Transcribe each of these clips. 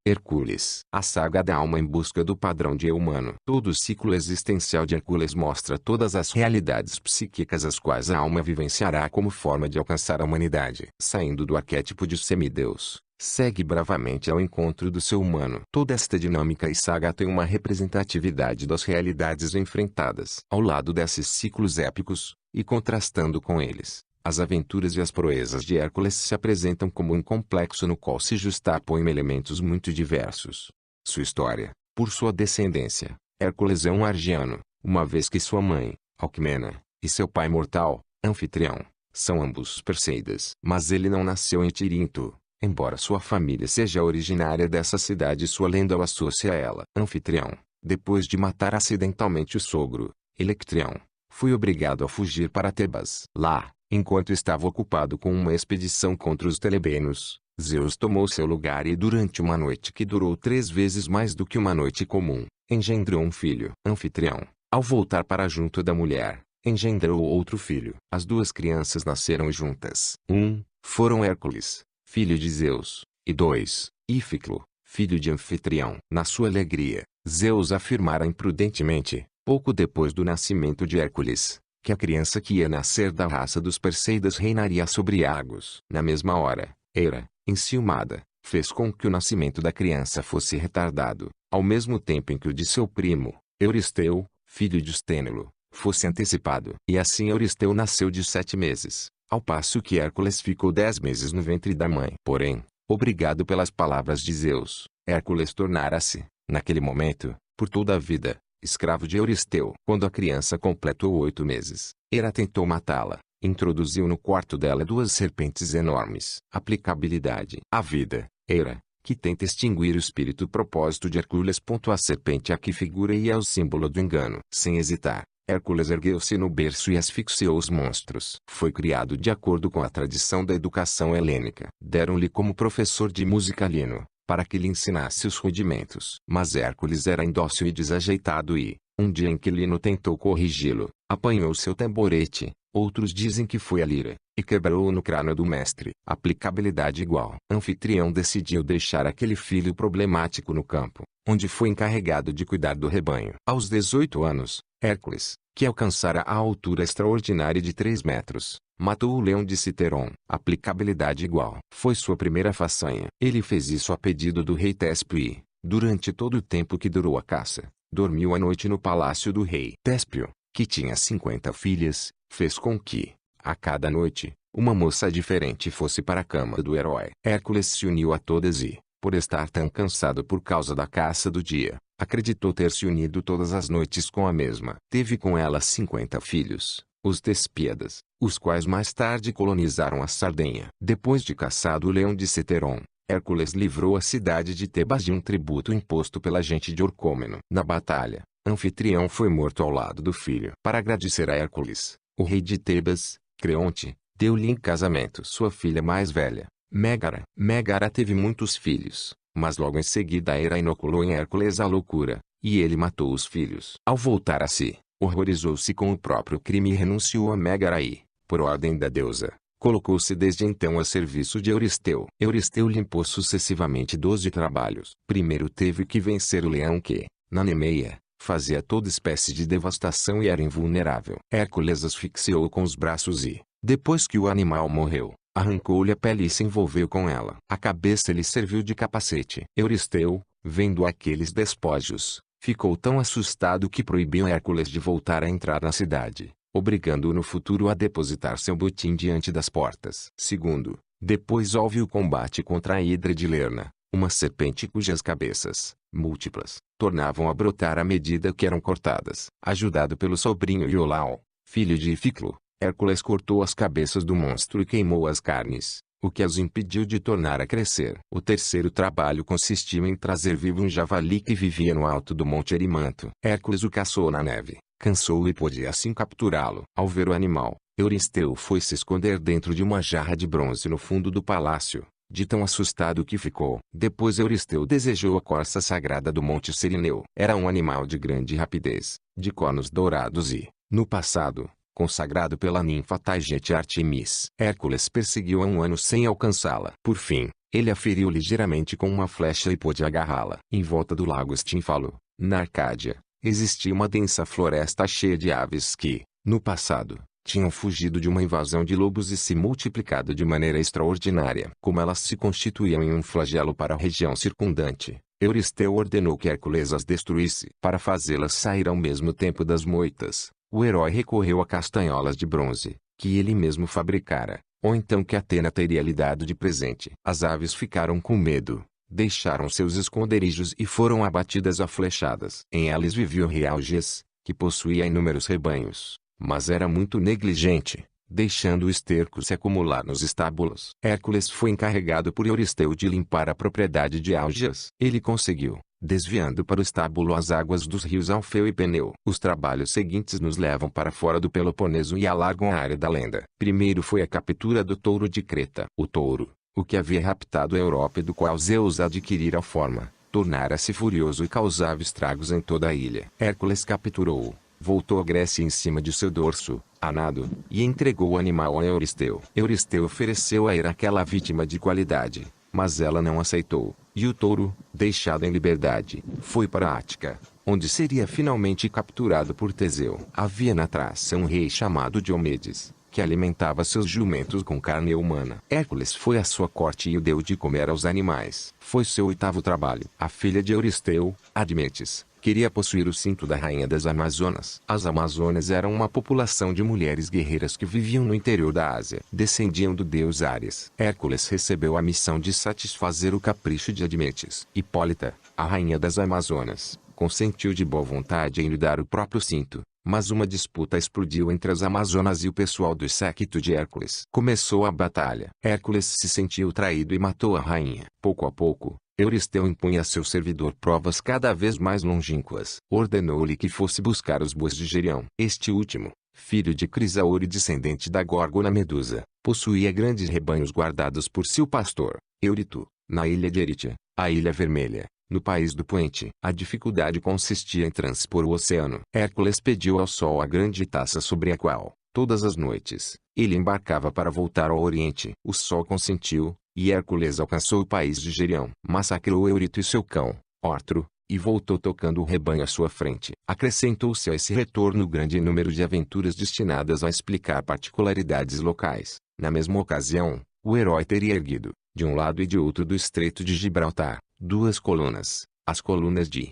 Hércules. A saga da alma em busca do padrão de eu humano. Todo o ciclo existencial de Hércules mostra todas as realidades psíquicas as quais a alma vivenciará como forma de alcançar a humanidade. Saindo do arquétipo de semideus, segue bravamente ao encontro do seu humano. Toda esta dinâmica e saga tem uma representatividade das realidades enfrentadas. Ao lado desses ciclos épicos, e contrastando com eles, as aventuras e as proezas de Hércules se apresentam como um complexo no qual se justapõem elementos muito diversos. Sua história, por sua descendência, Hércules é um argiano, uma vez que sua mãe, Alcmena, e seu pai mortal, Anfitrião, são ambos perseidas. Mas ele não nasceu em Tirinto, embora sua família seja originária dessa cidade e sua lenda o associa a ela. Anfitrião, depois de matar acidentalmente o sogro, Electrião, foi obrigado a fugir para Tebas. Lá, enquanto estava ocupado com uma expedição contra os telebenos, Zeus tomou seu lugar e durante uma noite que durou 3 vezes mais do que uma noite comum, engendrou um filho. Anfitrião, ao voltar para junto da mulher, engendrou outro filho. As duas crianças nasceram juntas. 1. Foram Hércules, filho de Zeus, e 2. Íficlo, filho de Anfitrião. Na sua alegria, Zeus afirmara imprudentemente, pouco depois do nascimento de Hércules, que a criança que ia nascer da raça dos Perseidas reinaria sobre Argos. Na mesma hora, Hera, enciumada, fez com que o nascimento da criança fosse retardado, ao mesmo tempo em que o de seu primo, Euristeu, filho de Stênelo, fosse antecipado. E assim Euristeu nasceu de 7 meses, ao passo que Hércules ficou 10 meses no ventre da mãe. Porém, obrigado pelas palavras de Zeus, Hércules tornara-se, naquele momento, por toda a vida, escravo de Euristeu. Quando a criança completou 8 meses, Hera tentou matá-la. Introduziu no quarto dela 2 serpentes enormes. Aplicabilidade. A vida, Hera, que tenta extinguir o espírito propósito de Hércules. A serpente aqui figura e é o símbolo do engano. Sem hesitar, Hércules ergueu-se no berço e asfixiou os monstros. Foi criado de acordo com a tradição da educação helênica. Deram-lhe como professor de música Lino, para que lhe ensinasse os rudimentos. Mas Hércules era indócil e desajeitado e, um dia em que Lino tentou corrigi-lo, apanhou seu tamborete, outros dizem que foi a lira, e quebrou-o no crânio do mestre. Aplicabilidade igual. Anfitrião decidiu deixar aquele filho problemático no campo, onde foi encarregado de cuidar do rebanho. Aos 18 anos, Hércules, que alcançara a altura extraordinária de 3 metros, matou o leão de Citeron. Aplicabilidade igual. Foi sua primeira façanha. Ele fez isso a pedido do rei Téspio e, durante todo o tempo que durou a caça, dormiu à noite no palácio do rei. Téspio, que tinha 50 filhas, fez com que, a cada noite, uma moça diferente fosse para a cama do herói. Hércules se uniu a todas e, por estar tão cansado por causa da caça do dia, acreditou ter se unido todas as noites com a mesma. Teve com ela 50 filhos, os Tespíadas, os quais mais tarde colonizaram a Sardenha. Depois de caçado o leão de Citeron, Hércules livrou a cidade de Tebas de um tributo imposto pela gente de Orcômeno. Na batalha, Anfitrião foi morto ao lado do filho. Para agradecer a Hércules, o rei de Tebas, Creonte, deu-lhe em casamento sua filha mais velha, Mégara. Mégara teve muitos filhos, mas logo em seguida Hera inoculou em Hércules a loucura, e ele matou os filhos. Ao voltar a si, horrorizou-se com o próprio crime e renunciou a Mégara e, por ordem da deusa, colocou-se desde então a serviço de Euristeu. Euristeu lhe impôs sucessivamente 12 trabalhos. Primeiro teve que vencer o leão que, na Nemeia, fazia toda espécie de devastação e era invulnerável. Hércules asfixiou-o com os braços e, depois que o animal morreu, arrancou-lhe a pele e se envolveu com ela. A cabeça lhe serviu de capacete. Euristeu, vendo aqueles despojos, ficou tão assustado que proibiu Hércules de voltar a entrar na cidade, obrigando-o no futuro a depositar seu botim diante das portas. Segundo, depois houve o combate contra a Hidra de Lerna, uma serpente cujas cabeças, múltiplas, tornavam a brotar à medida que eram cortadas. Ajudado pelo sobrinho Iolau, filho de Íficlo, Hércules cortou as cabeças do monstro e queimou as carnes, o que os impediu de tornar a crescer. O terceiro trabalho consistiu em trazer vivo um javali que vivia no alto do monte Erimanto. Hércules o caçou na neve, cansou-o e pôde assim capturá-lo. Ao ver o animal, Euristeu foi se esconder dentro de uma jarra de bronze no fundo do palácio, de tão assustado que ficou. Depois Euristeu desejou a corça sagrada do monte Cerineu. Era um animal de grande rapidez, de cornos dourados e, no passado, consagrado pela ninfa Taigete Artemis. Hércules perseguiu há um ano sem alcançá-la. Por fim, ele a feriu ligeiramente com uma flecha e pôde agarrá-la. Em volta do lago Estínfalo, na Arcádia, existia uma densa floresta cheia de aves que, no passado, tinham fugido de uma invasão de lobos e se multiplicado de maneira extraordinária. Como elas se constituíam em um flagelo para a região circundante, Euristeu ordenou que Hércules as destruísse. Para fazê-las sair ao mesmo tempo das moitas, o herói recorreu a castanholas de bronze, que ele mesmo fabricara, ou então que Atena teria lhe dado de presente. As aves ficaram com medo, deixaram seus esconderijos e foram abatidas a flechadas. Em elas vivia o rei Alges, que possuía inúmeros rebanhos, mas era muito negligente, deixando o esterco se acumular nos estábulos. Hércules foi encarregado por Euristeu de limpar a propriedade de Alges. Ele conseguiu, desviando para o estábulo as águas dos rios Alfeu e Peneu. Os trabalhos seguintes nos levam para fora do Peloponeso e alargam a área da lenda. Primeiro foi a captura do touro de Creta. O touro, o que havia raptado a Europa e do qual Zeus adquirira a forma, tornara-se furioso e causava estragos em toda a ilha. Hércules capturou-o, voltou à Grécia em cima de seu dorso, a nado, e entregou o animal a Euristeu. Euristeu ofereceu a ir aquela vítima de qualidade, mas ela não aceitou, e o touro, deixado em liberdade, foi para Ática, onde seria finalmente capturado por Teseu. Havia na Trácia um rei chamado Diomedes, que alimentava seus jumentos com carne humana. Hércules foi à sua corte e o deu de comer aos animais. Foi seu oitavo trabalho. A filha de Euristeu, Admetes, queria possuir o cinto da rainha das Amazonas. As Amazonas eram uma população de mulheres guerreiras que viviam no interior da Ásia. Descendiam do deus Ares. Hércules recebeu a missão de satisfazer o capricho de Admetes. Hipólita, a rainha das Amazonas, consentiu de boa vontade em lhe dar o próprio cinto, mas uma disputa explodiu entre as Amazonas e o pessoal do séquito de Hércules. Começou a batalha. Hércules se sentiu traído e matou a rainha. Pouco a pouco, Euristeu impunha a seu servidor provas cada vez mais longínquas. Ordenou-lhe que fosse buscar os bois de Gerião. Este último, filho de Crisaor e descendente da Górgona Medusa, possuía grandes rebanhos guardados por seu pastor, Eurito, na ilha de Eritia, a Ilha Vermelha, no país do Poente. A dificuldade consistia em transpor o oceano. Hércules pediu ao sol a grande taça sobre a qual, todas as noites, ele embarcava para voltar ao Oriente. O sol consentiu, e Hércules alcançou o país de Gerião. Massacrou Eurito e seu cão, Ortro, e voltou tocando o rebanho à sua frente. Acrescentou-se a esse retorno grande número de aventuras destinadas a explicar particularidades locais. Na mesma ocasião, o herói teria erguido, de um lado e de outro do Estreito de Gibraltar, duas colunas, as colunas de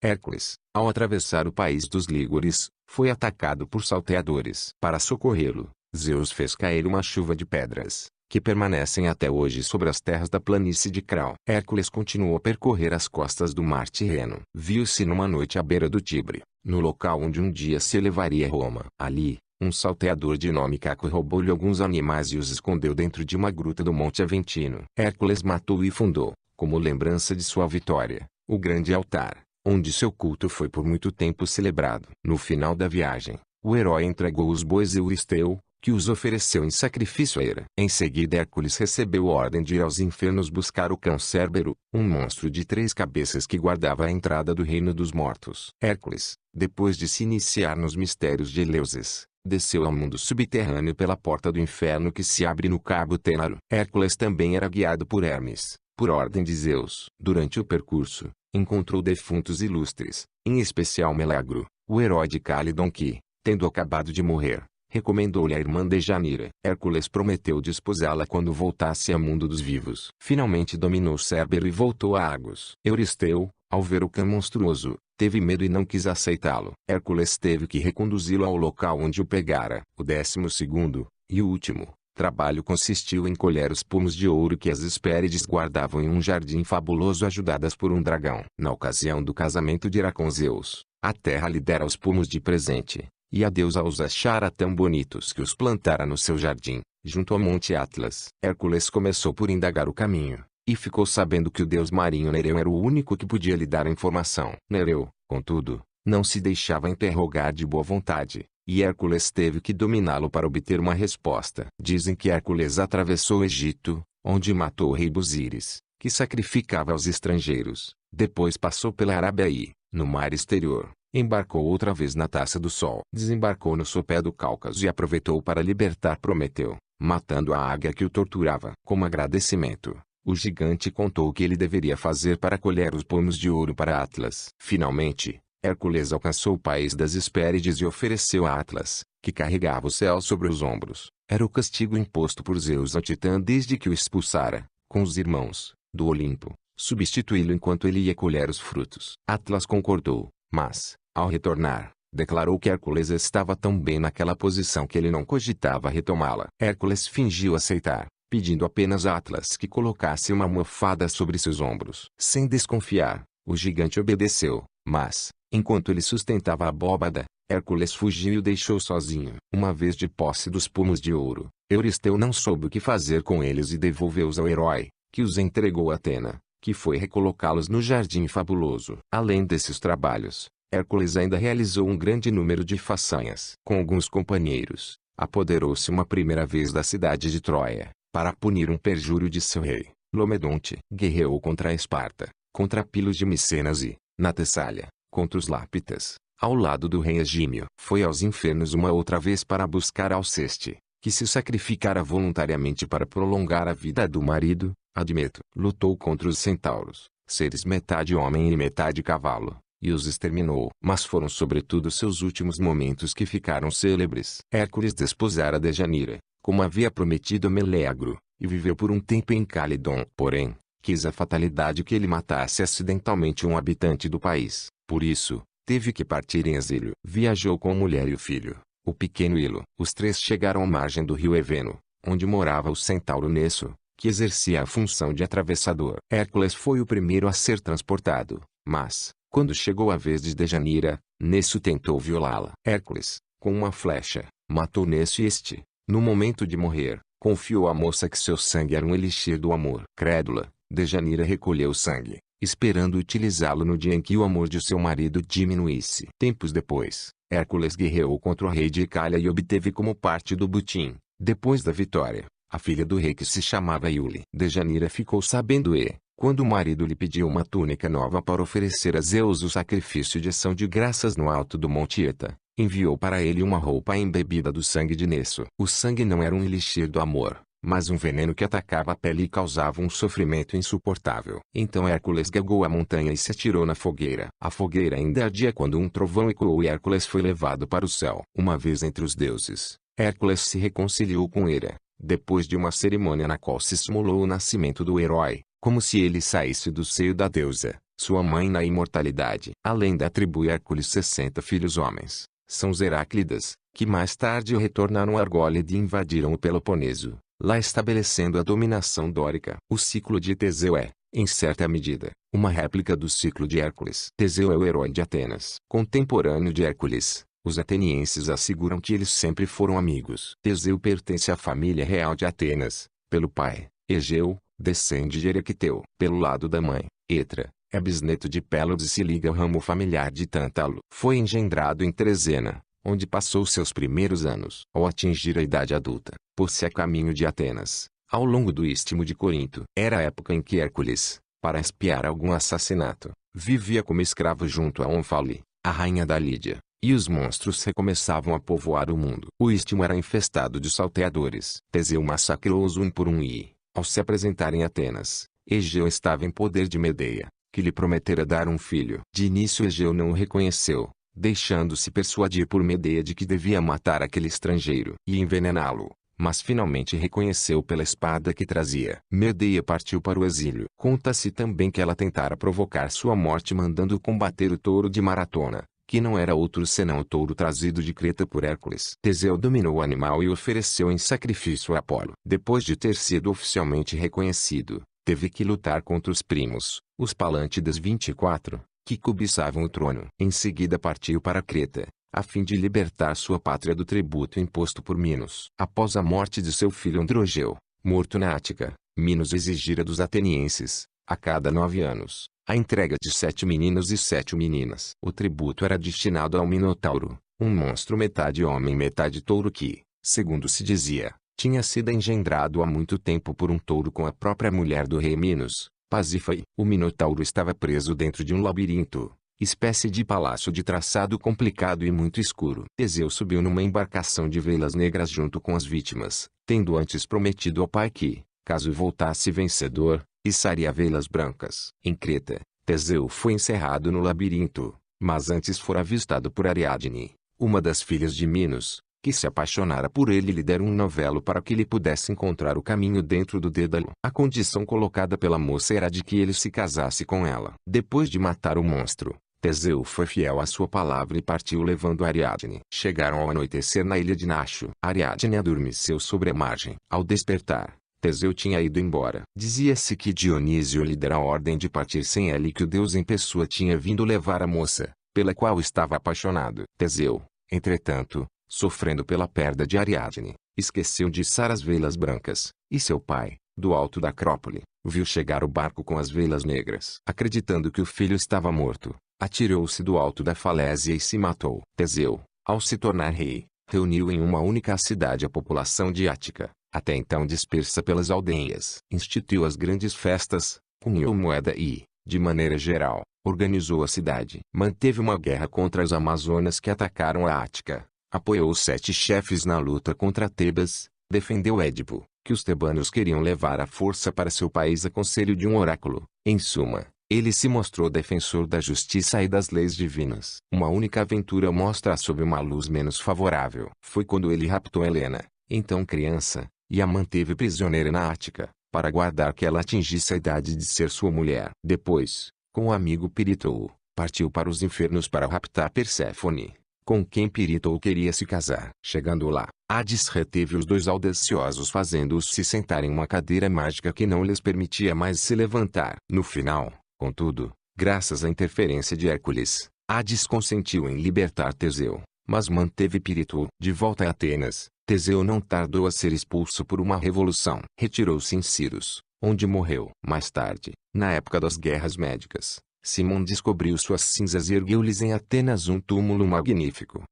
Hércules. Ao atravessar o país dos Lígures, foi atacado por salteadores. Para socorrê-lo, Zeus fez cair uma chuva de pedras, que permanecem até hoje sobre as terras da planície de Crau. Hércules continuou a percorrer as costas do mar Tirreno. Viu-se numa noite à beira do Tibre, no local onde um dia se elevaria Roma. Ali, um salteador de nome Caco roubou-lhe alguns animais e os escondeu dentro de uma gruta do Monte Aventino. Hércules matou e fundou, como lembrança de sua vitória, o grande altar, onde seu culto foi por muito tempo celebrado. No final da viagem, o herói entregou os bois a Euristeu, que os ofereceu em sacrifício a Hera. Em seguida Hércules recebeu ordem de ir aos infernos buscar o cão Cérbero, um monstro de 3 cabeças que guardava a entrada do reino dos mortos. Hércules, depois de se iniciar nos mistérios de Eleusis, desceu ao mundo subterrâneo pela porta do inferno que se abre no Cabo Tênaro. Hércules também era guiado por Hermes, por ordem de Zeus. Durante o percurso, encontrou defuntos ilustres, em especial Melagro, o herói de Calidon que, tendo acabado de morrer, recomendou-lhe a irmã Dejanira. Hércules prometeu desposá-la quando voltasse ao mundo dos vivos. Finalmente dominou Cérbero e voltou a Argos. Euristeu, ao ver o cão monstruoso, teve medo e não quis aceitá-lo. Hércules teve que reconduzi-lo ao local onde o pegara. O 12º, e último, trabalho consistiu em colher os pomos de ouro que as Hespérides guardavam em um jardim fabuloso ajudadas por um dragão. Na ocasião do casamento de Hera com Zeus, a terra lhe dera os pomos de presente, e a deusa os achara tão bonitos que os plantara no seu jardim, junto ao Monte Atlas. Hércules começou por indagar o caminho, e ficou sabendo que o deus marinho Nereu era o único que podia lhe dar a informação. Nereu, contudo, não se deixava interrogar de boa vontade, e Hércules teve que dominá-lo para obter uma resposta. Dizem que Hércules atravessou o Egito, onde matou o rei Busíris, que sacrificava aos estrangeiros. Depois passou pela Arábia e, no mar exterior, Embarcou outra vez na Taça do Sol. Desembarcou no sopé do Cáucaso e aproveitou para libertar Prometeu, matando a águia que o torturava. Como agradecimento, o gigante contou o que ele deveria fazer para colher os pomos de ouro para Atlas. Finalmente, Hércules alcançou o país das Hespérides e ofereceu a Atlas, que carregava o céu sobre os ombros. Era o castigo imposto por Zeus ao Titã desde que o expulsara, com os irmãos, do Olimpo, substituí-lo enquanto ele ia colher os frutos. Atlas concordou, mas, ao retornar, declarou que Hércules estava tão bem naquela posição que ele não cogitava retomá-la. Hércules fingiu aceitar, pedindo apenas a Atlas que colocasse uma almofada sobre seus ombros. Sem desconfiar, o gigante obedeceu, mas, enquanto ele sustentava a abóbada, Hércules fugiu e o deixou sozinho. Uma vez de posse dos pomos de ouro, Euristeu não soube o que fazer com eles e devolveu-os ao herói, que os entregou a Atena, que foi recolocá-los no jardim fabuloso. Além desses trabalhos, Hércules ainda realizou um grande número de façanhas. Com alguns companheiros, apoderou-se uma primeira vez da cidade de Troia, para punir um perjúrio de seu rei, Lomedonte. Guerreou contra a Esparta, contra Pilos de Micenas e, na Tessália, contra os Lápitas, ao lado do rei Egímio. Foi aos infernos uma outra vez para buscar Alceste, que se sacrificara voluntariamente para prolongar a vida do marido, Admeto. Lutou contra os centauros, seres metade homem e metade cavalo, e os exterminou. Mas foram sobretudo seus últimos momentos que ficaram célebres. Hércules desposara Dejanira, como havia prometido a Meleagro, e viveu por um tempo em Calidon. Porém, quis a fatalidade que ele matasse acidentalmente um habitante do país. Por isso, teve que partir em exílio. Viajou com a mulher e o filho, o pequeno Ilo. Os três chegaram à margem do rio Eveno, onde morava o centauro Nesso, que exercia a função de atravessador. Hércules foi o primeiro a ser transportado, mas, quando chegou a vez de Dejanira, Nesso tentou violá-la. Hércules, com uma flecha, matou Nesso e este, no momento de morrer, confiou à moça que seu sangue era um elixir do amor. Crédula, Dejanira recolheu o sangue, esperando utilizá-lo no dia em que o amor de seu marido diminuísse. Tempos depois, Hércules guerreou contra o rei de Icália e obteve como parte do butim, depois da vitória, a filha do rei que se chamava Iule. Dejanira ficou sabendo e, quando o marido lhe pediu uma túnica nova para oferecer a Zeus o sacrifício de ação de graças no alto do Monte Eta, enviou para ele uma roupa embebida do sangue de Nesso. O sangue não era um elixir do amor, mas um veneno que atacava a pele e causava um sofrimento insuportável. Então Hércules galgou a montanha e se atirou na fogueira. A fogueira ainda ardia quando um trovão ecoou e Hércules foi levado para o céu. Uma vez entre os deuses, Hércules se reconciliou com Hera, depois de uma cerimônia na qual se simulou o nascimento do herói, como se ele saísse do seio da deusa, sua mãe na imortalidade. A lenda atribui a Hércules 60 filhos homens. São os Heráclidas, que mais tarde retornaram a Argólide e invadiram o Peloponeso, lá estabelecendo a dominação dórica. O ciclo de Teseu é, em certa medida, uma réplica do ciclo de Hércules. Teseu é o herói de Atenas. Contemporâneo de Hércules, os atenienses asseguram que eles sempre foram amigos. Teseu pertence à família real de Atenas, pelo pai, Egeu, descende de Erecteu. Pelo lado da mãe, Etra, é bisneto de Pélodes e se liga ao ramo familiar de Tântalo. Foi engendrado em Trezena, onde passou seus primeiros anos. Ao atingir a idade adulta, pôs-se a caminho de Atenas, ao longo do istmo de Corinto. Era a época em que Hércules, para espiar algum assassinato, vivia como escravo junto a Onfale, a rainha da Lídia, e os monstros recomeçavam a povoar o mundo. O istmo era infestado de salteadores. Teseu massacrou-os um por um e, ao se apresentar em Atenas, Egeu estava em poder de Medeia, que lhe prometera dar um filho. De início Egeu não o reconheceu, deixando-se persuadir por Medeia de que devia matar aquele estrangeiro e envenená-lo, mas finalmente reconheceu pela espada que trazia. Medeia partiu para o exílio. Conta-se também que ela tentara provocar sua morte mandando combater o touro de Maratona, que não era outro senão o touro trazido de Creta por Hércules. Teseu dominou o animal e o ofereceu em sacrifício a Apolo. Depois de ter sido oficialmente reconhecido, teve que lutar contra os primos, os Palântidas 24, que cobiçavam o trono. Em seguida partiu para Creta, a fim de libertar sua pátria do tributo imposto por Minos. Após a morte de seu filho Androgeu, morto na Ática, Minos exigira dos atenienses, a cada 9 anos, a entrega de 7 meninos e 7 meninas. O tributo era destinado ao Minotauro, um monstro metade homem metade touro que, segundo se dizia, tinha sido engendrado há muito tempo por um touro com a própria mulher do rei Minos, Pasífae. O Minotauro estava preso dentro de um labirinto, espécie de palácio de traçado complicado e muito escuro. Teseu subiu numa embarcação de velas negras junto com as vítimas, tendo antes prometido ao pai que, caso voltasse vencedor, içaria velas brancas. Em Creta, Teseu foi encerrado no labirinto, mas antes fora avistado por Ariadne, uma das filhas de Minos, que se apaixonara por ele e lhe dera um novelo para que ele pudesse encontrar o caminho dentro do Dédalo. A condição colocada pela moça era de que ele se casasse com ela. Depois de matar o monstro, Teseu foi fiel à sua palavra e partiu levando Ariadne. Chegaram ao anoitecer na ilha de Naxo. Ariadne adormeceu sobre a margem. Ao despertar, Teseu tinha ido embora. Dizia-se que Dionísio lhe dera a ordem de partir sem ela e que o deus em pessoa tinha vindo levar a moça, pela qual estava apaixonado. Teseu, entretanto, sofrendo pela perda de Ariadne, esqueceu de içar as velas brancas, e seu pai, do alto da Acrópole, viu chegar o barco com as velas negras. Acreditando que o filho estava morto, atirou-se do alto da falésia e se matou. Teseu, ao se tornar rei, reuniu em uma única cidade a população de Ática, até então dispersa pelas aldeias. Instituiu as grandes festas, cunhou moeda e, de maneira geral, organizou a cidade. Manteve uma guerra contra os amazonas que atacaram a Ática. Apoiou os 7 chefes na luta contra Tebas, defendeu Édipo, que os tebanos queriam levar à força para seu país a conselho de um oráculo. Em suma, ele se mostrou defensor da justiça e das leis divinas. Uma única aventura mostra sob uma luz menos favorável. Foi quando ele raptou Helena, então criança, e a manteve prisioneira na Ática, para aguardar que ela atingisse a idade de ser sua mulher. Depois, com o amigo Piritoo, partiu para os infernos para raptar Perséfone, com quem Piritoo queria se casar. Chegando lá, Hades reteve os 2 audaciosos fazendo-os se sentar em uma cadeira mágica que não lhes permitia mais se levantar. No final, contudo, graças à interferência de Hércules, Hades consentiu em libertar Teseu, mas manteve Piritoo. De volta a Atenas, Teseu não tardou a ser expulso por uma revolução. Retirou-se em Ciros, onde morreu. Mais tarde, na época das guerras médicas, Simão descobriu suas cinzas e ergueu-lhes em Atenas um túmulo magnífico.